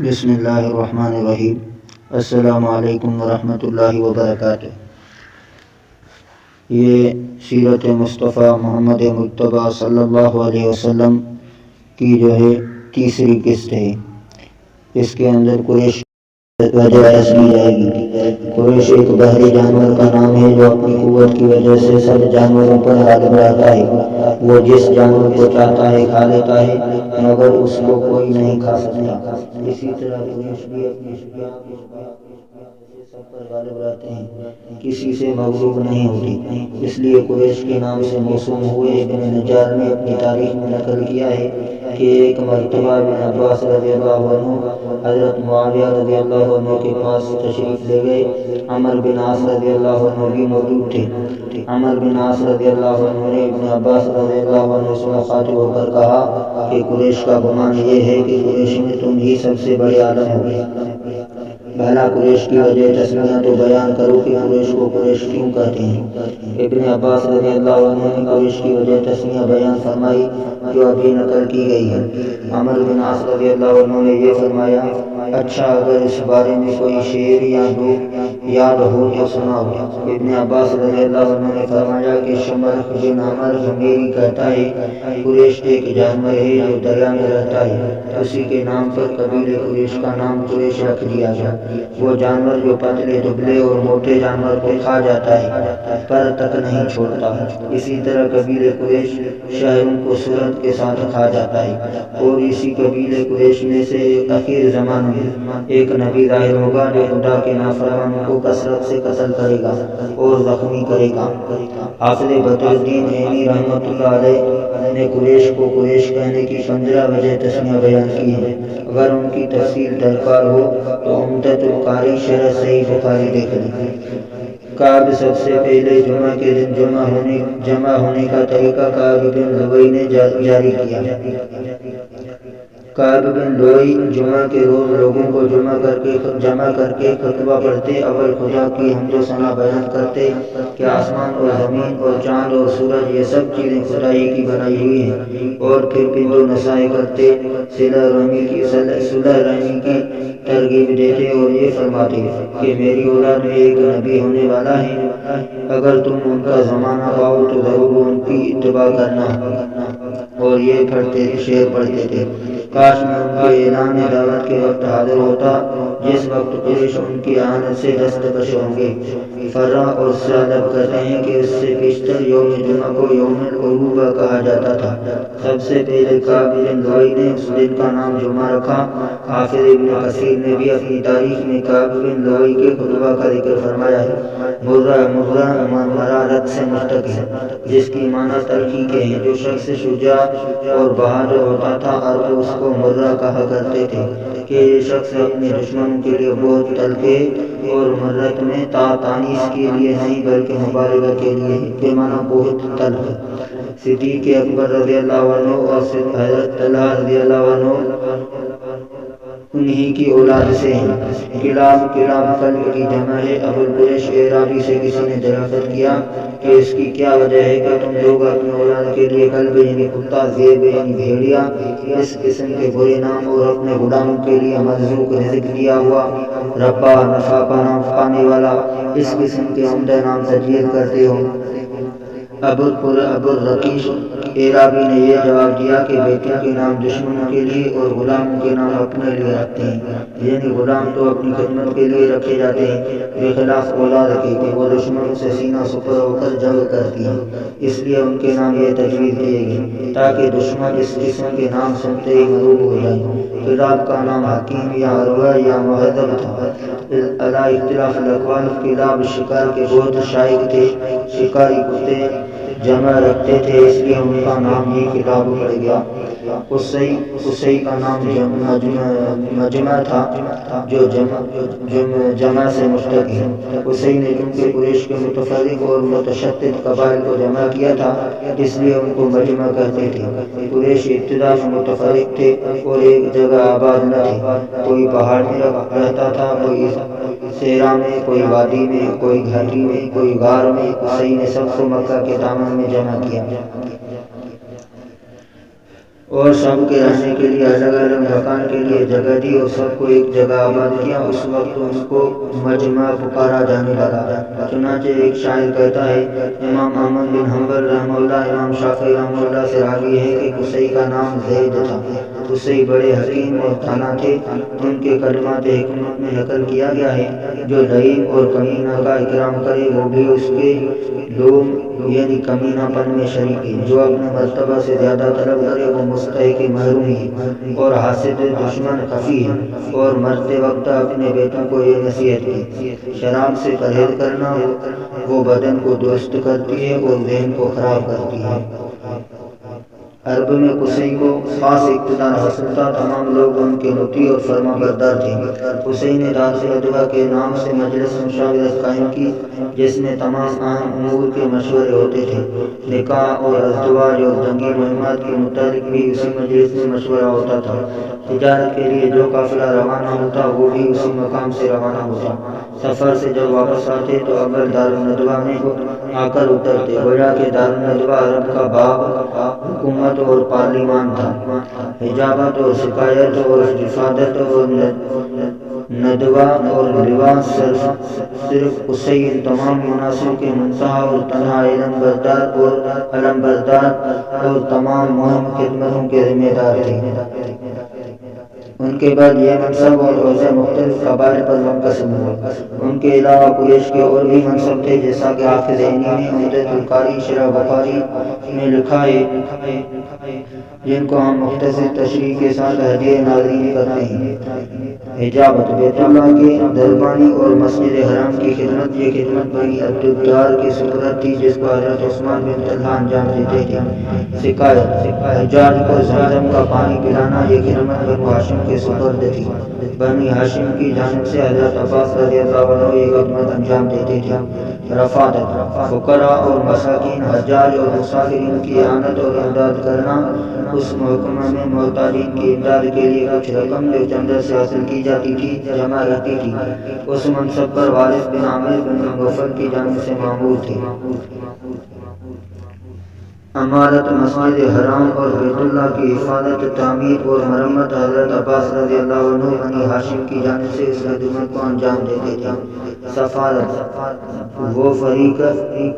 بسم اللہ الرحمن الرحیم۔ السلام علیکم ورحمۃ اللہ وبرکاتہ۔ یہ سیرت مصطفیٰ محمد مجتبیٰ صلی اللہ علیہ وسلم کی تیسری قسط ہے۔ اس کے اندر قریش وجہ کی جائے گی۔ قریش ایک بحری جانور کا نام ہے جو اپنی قوت کی وجہ سے سب جانوروں پر غالب رہتا ہے۔ وہ جس جانور کو چاہتا ہے کھا لیتا ہے، مگر اس کو کوئی نہیں کھا سکتا۔ اسی طرح قریش بھی اپنی سب پر غالب رہتے ہیں، کسی سے مغلوب نہیں ہوتی۔ اس لیے قریش کے نام سے موسوم ہوئے۔ ابن نجار نے اپنی تاریخ میں نقل کیا ہے کہ ایک مرتبہ ابن عباس رضی اللہ عنہ حضرت معاویہ رضی اللہ عنہ کے پاس تشریف لے گئے۔ عمر بن عاص رضی اللہ عنہ بھی موجود تھے۔ عمر بن عاص رضی اللہ عنہ نے ابن عباس رضی اللہ عنہ سے مخاطب ہو کر کہا کہ قریش کا گمان یہ ہے کہ قریش میں تم ہی سب سے بڑے عالم ہو گئے۔ بھلا قریش کی وجہ تسمیہ تو بیان کرو کہ قریش کو قریش کیوں کہتے ہیں۔ ابن عباس رضی اللہ عنہ نے قریش کی وجہ تسمیہ بیان فرمائی جو ابھی نقل کی گئی ہے۔ عمر بن عاص رضی اللہ عنہ نے یہ فرمایا، اچھا اگر اس بارے میں کوئی شعر یا دو یاد ہو تو سناؤ۔ ابن عباس رضی اللہ عنہ نے فرمایا کہ شمرخ بن عمر حمیری کہتا ہے، قریش ایک جانور ہے جو دریا میں رہتا ہے، اسی کے نام پر قبیلے قریش کا نام قریش رکھ دیا گیا۔ وہ جانور جو پتلے دبلے اور موٹے جانور کو کھا جاتا ہے، پر تک نہیں چھوڑتا۔ اسی طرح قبیلے قریش شہروں کو سرعت کے ساتھ کھا جاتا ہے۔ اور اسی قبیلے قریش میں سے اخیر زمان میں ایک نبی ظاہر ہوگا جو خدا کے نافرمانوں کو کثرت سے قتل کرے گا اور زخمی کرے گا۔ حافظ بدر الدین عینی رحمۃ اللہ علیہ نے قریش کو قریش کہنے کی 15 وجہ تسمیہ بیان کی ہے۔ اگر ان کی تفصیل درکار ہو تو عمدۃ القاری شرح صحیح بخاری دیکھ لیں۔ کعب سب سے پہلے جمعہ کے دن جمع ہونے کا طریقہ کعب بن لؤی نے جاری کیا۔ کعب بن لؤی جمعہ کے روز لوگوں کو جمع کر کے خطبہ پڑھتے، اول خدا کی حمد و ثنا بیان کرتے کہ آسمان اور زمین اور چاند اور سورج یہ سب چیزیں خدا ہی کی بنائی ہوئی ہیں، اور پھر پند و نصائح کرتے، صلہ رحمی کی ترغیب دیتے اور یہ فرماتے کہ میری اولاد میں ایک نبی ہونے والا ہے، اگر تم ان کا زمانہ پاؤ تو ضرور ان کی اتباع کرنا۔ اور یہ شعر پڑھتے تھے، کاش میں ان کے اعلان دعوت کے وقت حاضر ہوتا جس وقت قریش ان کی اعانت سے دستکش ہوں گے۔ فرا اور سعلب کہتے ہیں کہ اس سے پیشتر یوم جمعہ کو یوم العروبہ کہا جاتا تھا۔ سب سے پہلے کعب بن لؤی نے اس دن کا نام جمعہ رکھا۔ حافظ ابن کثیر نے بھی اپنی تاریخ میں کعب بن لؤی کے خطبہ کا ذکر فرمایا ہے۔ مرارت سے مشتق ہے، جس کی معنی تلخی کے ہیں۔ جو شخص شجاع اور بہادر ہوتا تھا عرب اس کو مرہ کہا کرتے تھے کہ یہ شخص اپنے دشمنوں کے لیے بہت تلخ ہے، اور مرت میں تانیث کے لیے نہیں بلکہ مبالغہ کے لیے ہے، کے معنی بہت تلخ۔ صدیق اکبر رضی اللہ عنہ اور حضرت طلحہ رضی اللہ عنہ انہی کی اولاد سے ہیں۔ کلاب قلب کی جمع ہے۔ ابو القریش اعرابی سے کسی نے دریافت کیا کہ اس کی کیا وجہ ہے کہ تم لوگ اپنی اولاد کے لیے کلب یعنی کتا، ذئب یعنی بھیڑیا، اس قسم کے برے نام اور اپنے غلاموں کے لیے مرزوق رزق دیا ہوا، ربا نفع پانے والا، اس قسم کے عمدہ نام تجویز کرتے ہو؟ ابو الرقیش اعرابی نے یہ جواب دیا کہ بیٹوں کے نام دشمنوں کے لیے اور غلاموں کے نام اپنے لیے رکھتے ہیں، یعنی غلام تو اپنی خدمت کے لیے رکھے جاتے ہیں، بخلاف اولاد کے کہ وہ دشمنوں سے سینہ سپر ہو کر جنگ کرتی ہیں، اس لیے ان کے نام یہ تجویز کیے گئے تاکہ دشمن اس قسم کے نام سنتے ہی مغلوب ہو جائیں۔ کلاب کا نام حکیم یا عروہ یا مہذب تھا۔ علی اختلاف الاقوال کلاب شکار کے بہت شائق تھے، شکاری کتے جمع رکھتے تھے، اس لیے ان کا نام ہی کلاب پڑ گیا۔ قصی کا نام مجمع تھا جو جمع سے مشتق ہے۔ قصی نے چونکہ قریش کے متفرق اور متشدد قبائل کو جمع کیا تھا اس لیے ان کو مجمع کہتے تھے۔ قریش ابتدا میں متفرق تھے اور ایک جگہ آباد نہ تھے، کوئی پہاڑ میں رہتا تھا، کوئی صحرا میں، کوئی وادی میں، کوئی گھاٹی میں، کوئی غار میں۔ قصی نے سب کو مکہ کے دامن میں جمع کیا۔ اور سب کے رہنے کے لیے الگ الگ مکان کے لیے جگہ دی اور سب کو ایک جگہ آباد کیا۔ اس وقت ان کو مجمع پکارا جانے لگا۔ چنانچہ ایک شاعر کہتا ہے، امام احمد بن حنبل رحمہ اللہ امام شافعی رحمہ اللہ سے راوی ہے کہ قصی کا نام زید تھا۔ قصی بڑے حکیم اور دانا تھے۔ ان کے کلمات حکمت میں نقل کیا گیا ہے، جو لعین اور کمینہ کا اکرام کرے وہ بھی اس کے لوم یعنی کمینہ پن میں شریک ہے۔ جو اپنے مرتبہ سے زیادہ طلب کرے وہ مستحق محرومی ہے اور حاسد دشمن خفی ہے۔ اور مرتے وقت اپنے بیٹوں کو یہ نصیحت کی، شراب سے پرہیز کرنا، وہ بدن کو درست کرتی ہے اور ذہن کو خراب کرتی ہے۔ عرب میں قصی کو خاص اقتدار حاصل تھا۔ تمام لوگ ان کے مطیع اور فرما بردار تھے۔ قصی نے دار الندوہ کے نام سے مجلس مشاورت قائم کی، جس میں تمام اہم امور کے مشورے ہوتے تھے۔ نکاح اور ازدواج اور جنگی مہمات کے متعلق بھی اسی مجلس میں مشورہ ہوتا تھا۔ تجارت کے لیے جو قافلہ روانہ ہوتا وہ بھی اسی مقام سے روانہ ہوتا۔ سفر سے جب واپس آتے تو اول دار الندوہ میں آ کر اترتے، گویا کہ دار الندوہ عرب کا باب حکومت اور پارلیمان تھا۔ حجابت اور شکایت اور رفادت اور ندوہ اور لباس صرف قصی ان تمام مناصب کے منتہا اور تنہا علم بردار اور تمام مہم خدمتوں کے ذمہ دار تھے۔ ان کے بعد یہ منصب اور عہدے مختلف قبائل پر منقسم ہوئے۔ ان کے علاوہ قریش کے اور بھی منصب تھے، جیسا کہ حافظ عینی نے عمدۃ القاری شرح بخاری میں لکھا ہے، جن کو ہم مختصر تشریح کے ساتھ ہدیہ ناظرین کرتے ہیں۔ حجابت بیت اللہ کے دربانی اور مسجد حرام کی خدمت، یہ خدمت بنی عبدالدار کی سپرد تھی، جس کو حضرت عثمان بن طلحہ انجام دیتے تھے۔ شکایت حجاج کو زمزم کا پانی پلانا، یہ خدمت بنو ہاشم کے سپرد تھی۔ بنی ہاشم کی جانب سے حضرت عباس رضی اللہ عنہ یہ خدمت انجام دیتے تھے۔ رفادت فقراء اور مساکین، حجاج اور مسافرین کی اعانت اور امداد کرنا۔ اس محکمہ میں محتاجین کی امداد کے لیے کچھ رقم جو چندہ سے حاصل کی جاتی تھی جمع رہتی تھی۔ اس منصب پر وارث بن عامر بن نوفل کی جانب سے مامور تھے۔ امارت مسجد حرام اور بیت اللہ کی حفاظت، تعمیر اور مرمت حضرت عباس رضی اللہ عنہ بنی ہاشم کی جانب سے اس خدمت کو انجام دیتے تھے۔ سفارت وہ فریق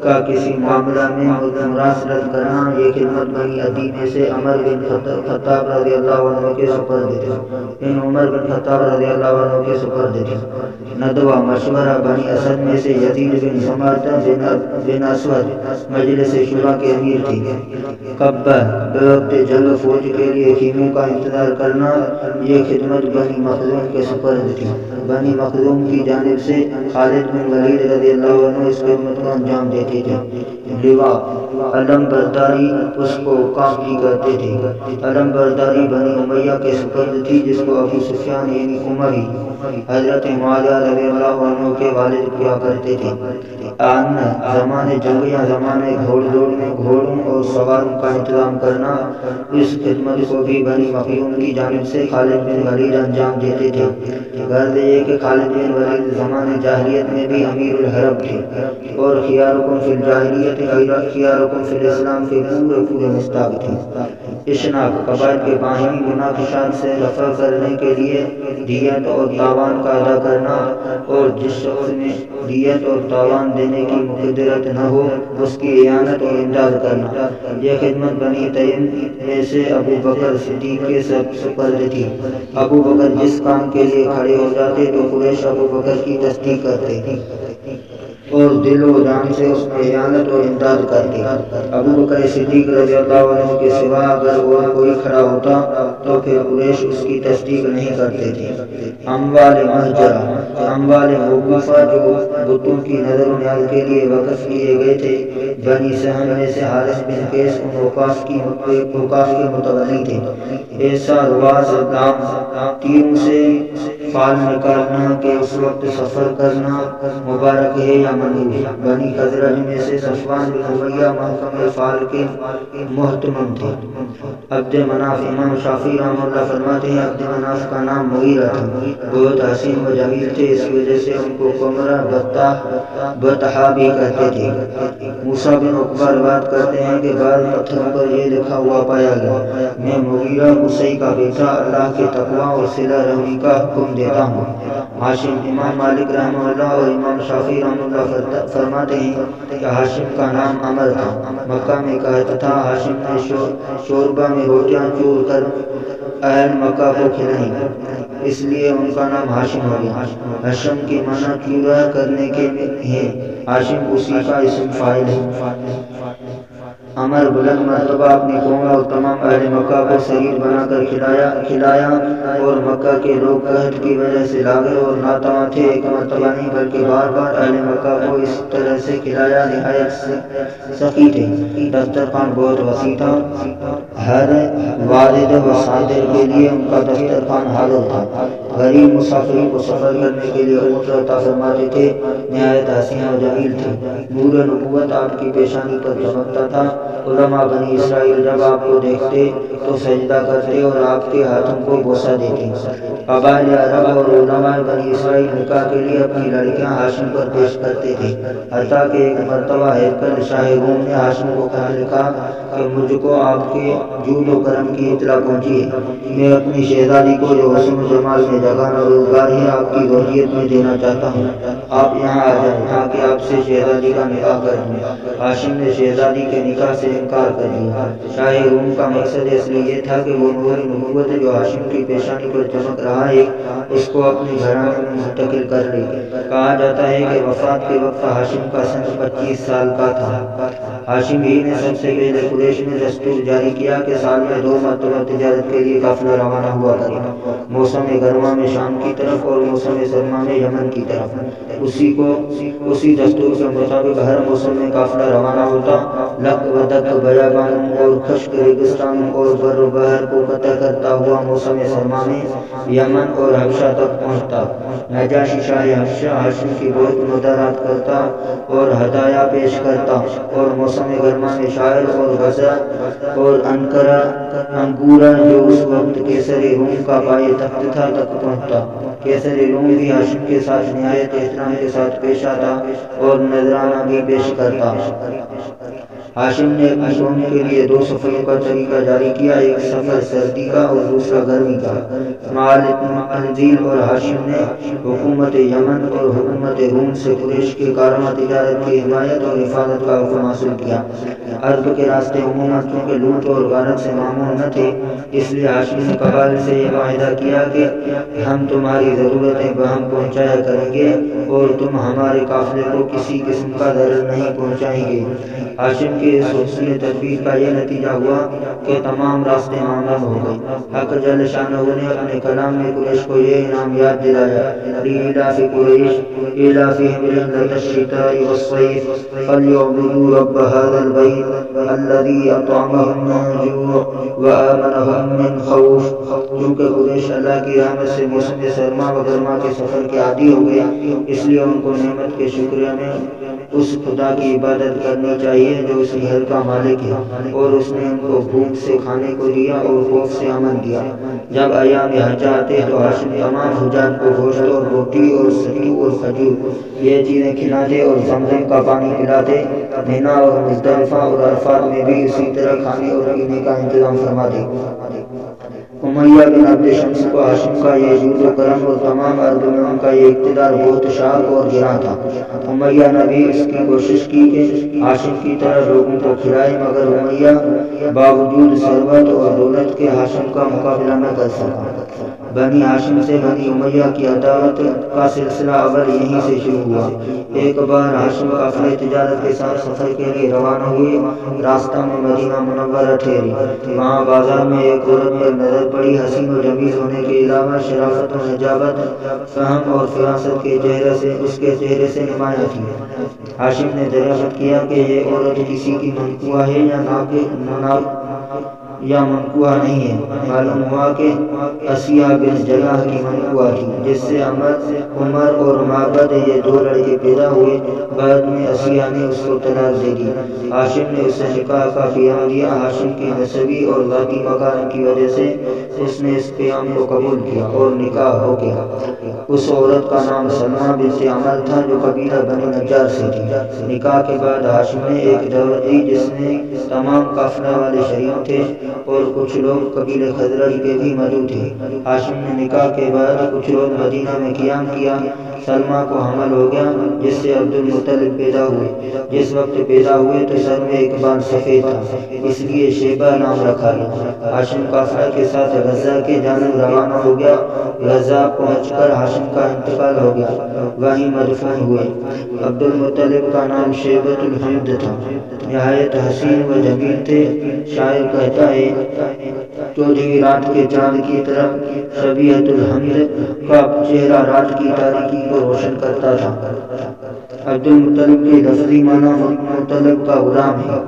کا کسی معاملہ میں مراسلت کرنا، یہ خدمت بنی عدی میں سے عمر بن خطاب رضی اللہ عنہ کے سپرد تھی۔ ان عمر بن خطاب رضی اللہ عنہ کے سپرد تھی۔ ندوہ مشورہ بنی اسد میں سے یزید بن زمارہ بن اسود مجلس شورا کے امیر تھے۔ قبہ بوقت جنگ فوج کے لیے خیموں کا انتظار کرنا، یہ خدمت بنی مخزوم کے سپرد تھی۔ بنی مخزوم کی جانب سے خالد بن ولید رضی اللہ عنہ اس خدمت کو انجام دیتے تھے۔ لواء علم برداری، اس کو کام بھی کرتے تھے۔ علم برداری بنی امیہ کے سپرد تھی، جس کو ابو سفیان یعنی عموی حضرت معاویہ رضی اللہ عنہ کے والد کیا کرتے تھے۔ زمانے جنگ یا زمانے گھوڑ دوڑ میں گھوڑوں اور سواروں کا انتظام کرنا، اس خدمت کو بھی بنی مخزوم کی جانب سے خالد بن ولید انجام دیتے تھے۔ غرض یہ کہ خالد بن ولید زمانے جاہلیت میں بھی امیر الحرب تھے اور خیارکم فی الجاہلیت خیارکم فی الاسلام کے پورے مصداق تھے۔ اشناق قبائل کے باہمی مناقشات سے رفع کرنے کے لیے دیت اور تاوان کا ادا کرنا، اور جس شخص میں دیت اور تاوان دینے کی مقدرت نہ ہو اس کی اعانت اور امداد کرنا، یہ خدمت بنی تیم میں سے ابو بکر صدیق کے سپرد تھی۔ ابو بکر جس کام کے لیے کھڑے ہو جاتے تو قریش ابو بکر کی تصدیق کرتے اور دل و جان سے اس میں اعانت اور امداد کرتے۔ ابو بکر صدیق رضی اللہ عنہ کے سوا اگر اور کوئی کھڑا ہوتا تو پھر قریش اس کی تصدیق نہیں کرتے تھے۔ اموال مہجرہ اموال موقوفہ جو بتوں کی نظر و نیاز کے لیے وقف کیے گئے تھے، بنی سہم میں سے حارث بن قیس ان اوقاف کے متولی تھے۔ ایسا رواز دام تیروں سے فال نکالنا کہ اس وقت سفر کرنا مبارک ہے یا منوس۔ بنی خزرج میں سے صفوان بن امیہ محکم فال کے محتمم تھے۔ عبد مناف، امام شافعی رحمہ اللہ فرماتے ہیں عبد مناف کا نام مغیرہ تھا، بہت حسین و جمیل تھے، اس وجہ سے ان کو قمرہ بطحا بھی کہتے تھے۔ موسیٰ بن عقبہ روایت کرتے ہیں کہ بعض پتھروں پر یہ لکھا ہوا پایا گیا، میں مغیرہ قصی کا بیٹا اللہ کے تقوی اور صلہ رحمی کا حکم دیتا ہوں۔ ہاشم، امام مالک رحمہ اللہ اور امام شافعی رحمہ اللہ فرماتے ہیں کہ ہاشم کا نام عمر تھا، مکہ میں کہتا تھا ہاشم نے شوربہ میں روٹیاں چور کر اہل مکہ کو کھلائیں، اس لیے ان کا نام ہاشم ہو گیا۔ ہشم کے معنی چورا کرنے کے ہیں، ہاشم اسی کا اسم فاعل ہے۔ عمر بلند مرتبہ اپنی قوم اور تمام اہل مکہ کو سریر بنا کر کھلایا اور مکہ کے لوگ قحط کی وجہ سے لاغر اور ناتواں تھے، ایک مرتبہ نہیں بلکہ بار بار اہل مکہ کو اس طرح سے کھلایا، نہایت سخی تھے۔ دسترخوان بہت وسیع تھا، ہر والد و صادر کے لیے ان کا دسترخوان حاضر تھا۔ غریب مسافروں کو سفر کرنے کے لیے اونٹ عطا فرماتے تھے، نہایت حسین و جمیل تھے۔ نور نبوت آپ کی پیشانی پر چمکتا تھا۔ علماء بنی اسرائیل جب آپ کو دیکھتے تو سجدہ کرتے اور آپ کے ہاتھوں کو بوسہ دیتے۔ قبائل عرب اور علماء بنی اسرائیل نکاح کے لیے اپنی لڑکیاں ہاشم پر پیش کرتے تھے، حتیٰ کہ ایک مرتبہ ہرقل شاہ روم نے ہاشم کو لکھا کہ مجھ کو آپ کے جود و کرم کی اطلاع پہنچی ہے، میں اپنی شہزادی کو جو حسن و جمال میں جگہ روزگار ہے آپ کی ذریت میں دینا چاہتا ہوں، آپ یہاں آ جائیں تاکہ آپ سے شہزادی کا نکاح کر دوں۔ ہاشم نے شہزادی کے نکاح سے انکار کر دیا۔ شاہ روم کا مقصد اس لیے یہ تھا کہ وہ نور نبوت جو ہاشم کی پیشانی پر چمک رہا ہے اس کو اپنے گھرانے میں منتقل کر لے۔ کہا جاتا ہے کہ وفات کے وقت ہاشم کا سن 25 سال کا تھا۔ ہاشم ہی نے سب سے پہلے قریش میں دستور جاری کیا کہ سال میں 2 مرتبہ تجارت کے لیے قافلہ روانہ ہوا کرے، موسم گرما میں شام کی طرف اور موسم سرما میں یمن کی طرف۔ اسی دستور کے مطابق ہر موسم میں قافلہ روانہ ہوتا، لک و دک بیابانوں اور خشک ریگستانوں اور بر و بحر کو قطع کرتا ہوا موسم سرما میں یمن اور حبشہ تک پہنچتا۔ نجاشی شاہ حبشہ ہاشم کی بہت مدارات کرتا اور ہدایہ پیش کرتا اور موسم گرما میں شاعر اور غزہ اور انگورا جو اس وقت کیسر روم کا پائے تخت تھا تک پہنچتا۔ کیسر روم بھی ہاشم کے ساتھ نہایت احترام کے ساتھ پیش آتا اور نذرانہ بھی پیش کرتا۔ ہاشم نے اپنی قوم کے لیے 2 سفروں کا طریقہ جاری کیا، ایک سفر سردی کا اور دوسرا گرمی کا۔ اسماعیل اور ہاشم نے حکومت یمن اور حکومت روم سے قریش کے کارواں تجارت کی حمایت اور حفاظت کا حکم حاصل کیا۔ عرب کے راستے عموماً کیونکہ لوٹ اور غارت سے معمور نہ تھے، اس لیے ہاشم نے قبائل سے یہ معاہدہ کیا کہ ہم تمہاری ضرورتیں بہم پہنچایا کریں گے اور تم ہمارے قافلے کو کسی قسم کا ضرر نہیں پہنچائیں گے۔ ہاشم کی اس حسن تدبیر کا یہ نتیجہ ہوا کہ تمام راستے معمور ہو گئے۔ حق جل شانہ نے اپنے کلام میں قریش کو یہ انعام یاد دلایا، لإیلاف قریش إیلافہم رحلۃ الشتاء والصیف فلیعبدوا رب ھذا البیت الذی اطعمہم من جوع وآمنہم من خوف۔ کیونکہ قریش اللہ کی رحمت سے موسم سرما و گرما کے سفر کے عادی ہو گئے، اس لیے ان کو نعمت کے شکریہ میں اس خدا کی عبادت کرنی چاہیے جو اس گھر کا مالک ہے، اور اس نے ان کو بھوک سے کھانے کو دیا اور خوف سے امن دیا۔ جب ایام حج آتے تو ہاشم تمام حجاج کو گوشت اور روٹی اور ستو اور کھجور یہ چیزیں کھلاتے اور زمزم کا پانی پلاتے۔ مینا اور مزدلفہ اور عرفات میں بھی اسی طرح کھانے اور پینے کا انتظام فرماتے۔ امیہ بن عبد شمس کو ہاشم کا یہ جود و کرم اور تمام عرب میں ان کا یہ اقتدار بہت شاق اور گراں تھا۔ امیہ نے بھی اس کی کوشش کی کہ ہاشم کی طرح لوگوں کو کھلائے، مگر امیہ باوجود ثروت اور دولت کے ہاشم کا مقابلہ نہ کر سکا۔ بنی ہاشم سے بنی امیہ کی عداوت کا سلسلہ اول یہیں سے شروع ہوا۔ ایک بار ہاشم قافلے تجارت کے ساتھ سفر کے لیے روانہ ہوئے، راستہ میں مدینہ منورہ ٹھہرے۔ وہاں بازار میں ایک عورت پر نظر پڑی، حسین و جمیل ہونے کے علاوہ شرافت و نجابت، فہم اور فراست کے اس کے چہرے سے نمایاں تھی۔ ہاشم نے دریافت کیا کہ یہ عورت کسی کی منقوہ ہے یا یا منقوہ نہیں ہے۔ معلوم ہوا کہ اسیہ بن جلاح کی منقوہ تھی، جس سے عمر اور معبد یہ دو لڑکے پیدا ہوئے۔ بعد میں اسیہ نے اس کو طلاق دے دی۔ ہاشم نے اس سے نکاح کا قیام دیا۔ ہاشم کے نسبی اور ذاتی مکارم کی وجہ سے اس نے اس قیام کو قبول کیا اور نکاح ہو گیا۔ اس عورت کا نام سلمہ بنت عمر تھا، جو قبیلہ بنی نجار سے تھی۔ نکاح کے بعد ہاشم نے ایک دعوت دی، جس میں تمام قافلے والے شریک تھے اور کچھ لوگ قبیلہ خزرج کے بھی موجود تھے۔ ہاشم نے نکاح کے بعد کچھ روز مدینہ میں قیام کیا۔ سلمہ کو حمل ہو گیا، جس سے عبد المطلب پیدا ہوئے۔ جس وقت پیدا ہوئے تو سر میں ایک بال سفید تھا، اس لیے شیبہ نام رکھا گیا۔ ہاشم قافلہ کے ساتھ غزہ کی جانب روانہ ہو گیا۔ غزہ پہنچ کر ہاشم کا انتقال ہو گیا، وہیں مدفون ہوئے۔ عبد المطلب کا نام شیبۃ الحمد تھا، نہایت حسین و جمیل تھے۔ شاعر کہتا ہے، چودھویں رات کے چاند کی طرح شبیہۃ الحمد کا چہرہ رات کی تاریکی کو روشن کرتا تھا۔ عبد المطلب کے لفظی معنی مطلب کا غلام ہے۔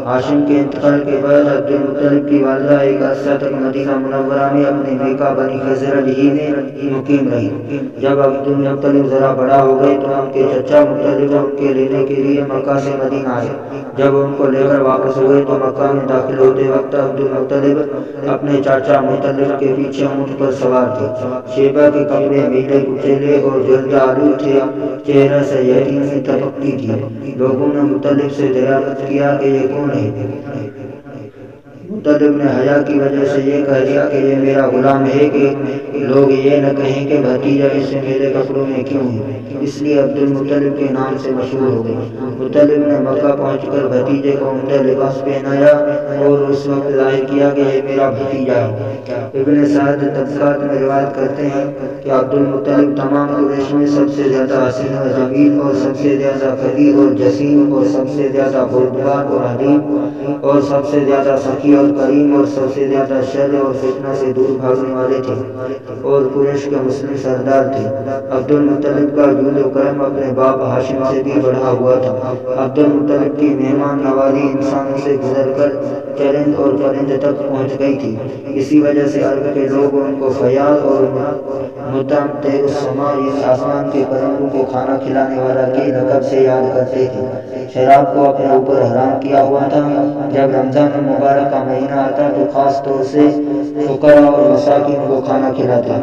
ہاشم کے انتقال کے بعد عبد المطلب کی والدہ ایک عرصہ تک مدینہ منورہ میں اپنے میکا بنی خزرج ہی میں مقیم رہی۔ جب عبد المطلب ذرا بڑا ہو گئے تو ان کے چچا مطلب ان کے لینے کے لیے مکہ سے مدینہ آئے۔ جب ان کو لے کر واپس ہوئے تو مکہ میں داخل ہوتے وقت عبد المطلب اپنے چاچا مطلب کے پیچھے اونٹ پر سوار تھے۔ شیبہ کے کپڑے میلے کچیلے اور جلد آلود تھے، چہرہ سے یتیمی ٹپکتی تھی۔ لوگوں نے مطلب سے دریافت کیا کہ یہ کون ہے؟ مطلب نے حیا کی وجہ سے یہ کہہ دیا کہ یہ میرا غلام ہے، کہ لوگ یہ نہ کہیں کہ بھتیجا اس سے میرے کپڑوں میں کیوں ہے۔ اس لیے عبد المطلب کے نام سے مشہور ہو گئے۔ مطلب نے مکہ پہنچ کر بھتیجے کو عمدہ لباس پہنایا اور اس وقت ظاہر کیا کہ یہ میرا بھتیجا ہے۔ ابن سعد طبقات میں روایت کرتے ہیں کہ عبد المطلب تمام قریش میں سب سے زیادہ حسین و جمیل اور سب سے زیادہ قوی اور جسیم اور سب سے زیادہ بردبار اور حلیم اور سب سے زیادہ سخی اور کریم اور سب سے زیادہ شر اور فتنہ سے دور بھاگنے والے تھے اور قریش کے مسلم سردار تھے۔ عبد المطلب کا جود و کرم اپنے باپ ہاشم سے بھی بڑھا ہوا تھا۔ عبد المطلب کی مہمان نوازی انسانوں سے گزر کر چرند اور پرند تک پہنچ گئی تھی۔ اسی وجہ سے عرب کے لوگ ان کو فیاض اور مطعم السماء، یعنی آسمان کے پرندوں کو کھانا کھلانے والا کے لقب سے یاد کرتے تھے۔ شراب کو اپنے اوپر حرام کیا ہوا تھا۔ جب رمضان المبارک کا مہینہ آتا تو خاص طور سے فقراء اور مساکین کو کھانا کھلاتے۔